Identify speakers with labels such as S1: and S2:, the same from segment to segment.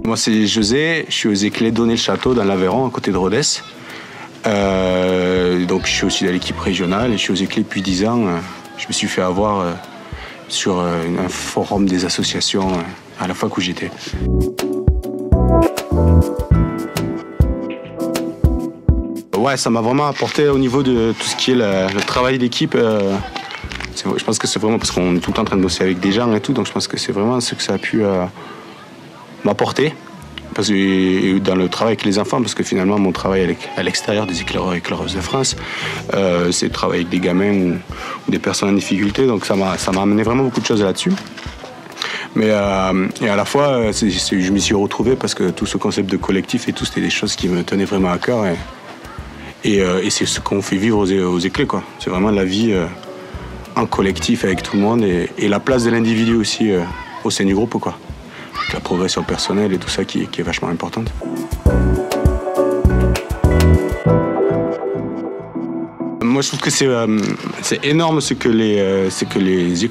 S1: Moi c'est José, je suis aux Éclés d'Onnay-le-Château dans l'Aveyron, à côté de Rodez. Donc je suis aussi de l'équipe régionale et je suis aux Éclés depuis 10 ans. Je me suis fait avoir sur un forum des associations à la fac où j'étais. Ouais, ça m'a vraiment apporté au niveau de tout ce qui est le travail d'équipe. Je pense que c'est vraiment parce qu'on est tout le temps en train de bosser avec des gens et tout, donc je pense que c'est vraiment ce que ça a pu m'apporter. Parce que dans le travail avec les enfants, parce que finalement mon travail à l'extérieur des éclaireurs et éclaireuses de France, c'est de travailler avec des gamins ou des personnes en difficulté, donc ça m'a amené vraiment beaucoup de choses là-dessus. Mais et à la fois, je m'y suis retrouvé parce que tout ce concept de collectif et tout, c'était des choses qui me tenaient vraiment à cœur. Et c'est ce qu'on fait vivre aux Éclés, quoi. C'est vraiment la vie en collectif avec tout le monde et la place de l'individu aussi au sein du groupe, quoi. Avec la progression personnelle et tout ça qui est vachement importante. Moi, je trouve que c'est énorme ce que les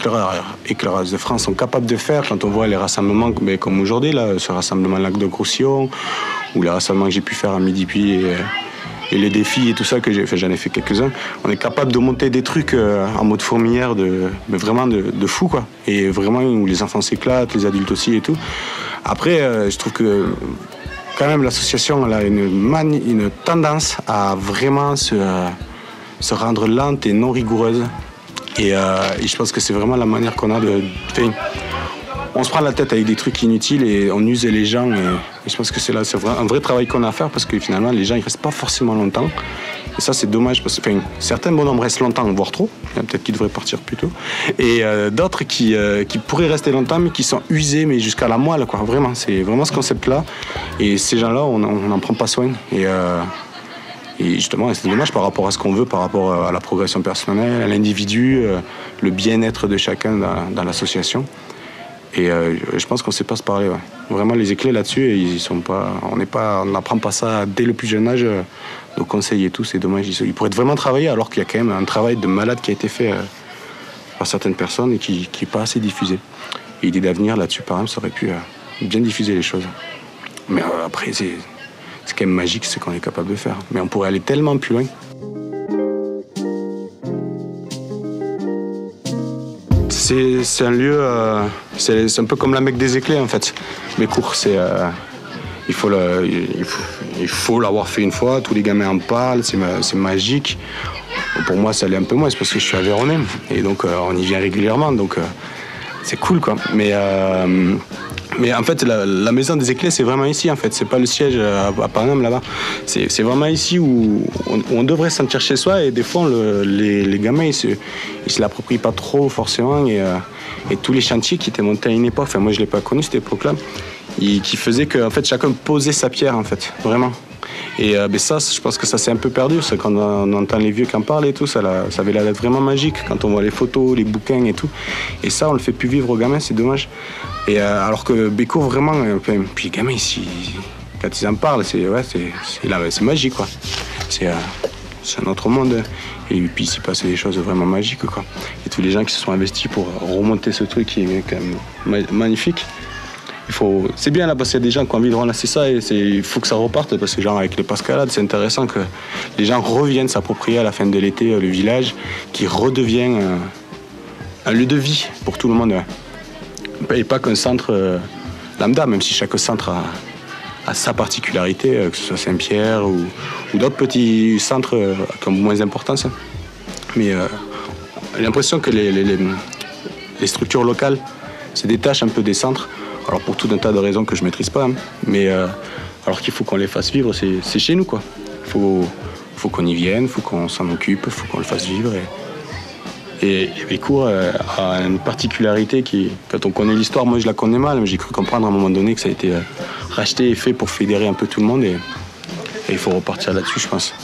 S1: éclaireuses de France sont capables de faire quand on voit les rassemblements comme aujourd'hui, là, ce rassemblement Lac de Roussillon, ou les rassemblements que j'ai pu faire à Midi-Puy et les défis et tout ça que j'en ai fait quelques-uns. On est capable de monter des trucs en mode fourmilière, mais vraiment de fou, quoi. Et vraiment où les enfants s'éclatent, les adultes aussi et tout. Après, je trouve que quand même l'association elle a une tendance à vraiment se rendre lente et non rigoureuse. Et je pense que c'est vraiment la manière qu'on a on se prend la tête avec des trucs inutiles et on use les gens. Et je pense que c'est un vrai travail qu'on a à faire parce que finalement, les gens ils restent pas forcément longtemps. Et ça, c'est dommage parce que certains bonhommes restent longtemps, voire trop. Il y en a peut-être qui devraient partir plus tôt. Et d'autres qui pourraient rester longtemps, mais qui sont usés, mais jusqu'à la moelle, quoi. Vraiment, c'est vraiment ce concept-là. Et ces gens-là, on n'en prend pas soin. Et justement, c'est dommage par rapport à ce qu'on veut, par rapport à la progression personnelle, à l'individu, le bien-être de chacun dans l'association. Et je pense qu'on ne sait pas se parler. Ouais. Vraiment, les Éclés là-dessus, on n'apprend pas ça dès le plus jeune âge. Nos conseils et tout, c'est dommage. Ils pourraient vraiment travailler alors qu'il y a quand même un travail de malade qui a été fait par certaines personnes et qui n'est pas assez diffusé. Et l'idée d'avenir là-dessus, par exemple, ça aurait pu bien diffuser les choses. Mais après, c'est quand même magique ce qu'on est capable de faire. Mais on pourrait aller tellement plus loin. C'est un lieu, c'est un peu comme la Mecque des Éclés en fait. Mes cours, il faut l'avoir fait une fois, tous les gamins en parlent, c'est magique. Pour moi, ça l'est un peu moins, c'est parce que je suis aveyronnais et donc on y vient régulièrement, donc c'est cool quoi. Mais en fait, la maison des Éclés, c'est vraiment ici en fait. C'est pas le siège à Paname là-bas. C'est vraiment ici où on devrait se sentir chez soi et des fois les gamins ils se l'approprient pas trop forcément et tous les chantiers qui étaient montés à une époque. Enfin moi je l'ai pas connu cette époque-là, qui faisait que en fait chacun posait sa pierre en fait, vraiment. Et ça, je pense que ça s'est un peu perdu. C'est quand on entend les vieux qui en parlent et tout, ça avait l'air d'être vraiment magique quand on voit les photos, les bouquins et tout. Et ça, on le fait plus vivre aux gamins, c'est dommage. Et alors que Bécourt, vraiment, puis les gamins ici, quand ils en parlent, c'est magique, quoi. C'est un autre monde. Et puis il s'y passe des choses vraiment magiques, quoi. Et tous les gens qui se sont investis pour remonter ce truc qui est quand même magnifique. C'est bien là parce qu'il y a des gens qui ont envie de relancer ça et il faut que ça reparte parce que genre avec les pascalades c'est intéressant que les gens reviennent s'approprier à la fin de l'été le village qui redevient un lieu de vie pour tout le monde et pas qu'un centre lambda, même si chaque centre a sa particularité, que ce soit Saint-Pierre ou d'autres petits centres qui ont moins d'importance, mais j'ai l'impression que les structures locales se détachent un peu des centres. Alors pour tout un tas de raisons que je ne maîtrise pas, hein. Mais alors qu'il faut qu'on les fasse vivre, c'est chez nous quoi. Faut qu'on y vienne, faut qu'on s'en occupe, faut qu'on le fasse vivre. Et Bécourt a une particularité qui, quand on connaît l'histoire, moi je la connais mal, mais j'ai cru comprendre à un moment donné que ça a été racheté et fait pour fédérer un peu tout le monde et il faut repartir là-dessus je pense.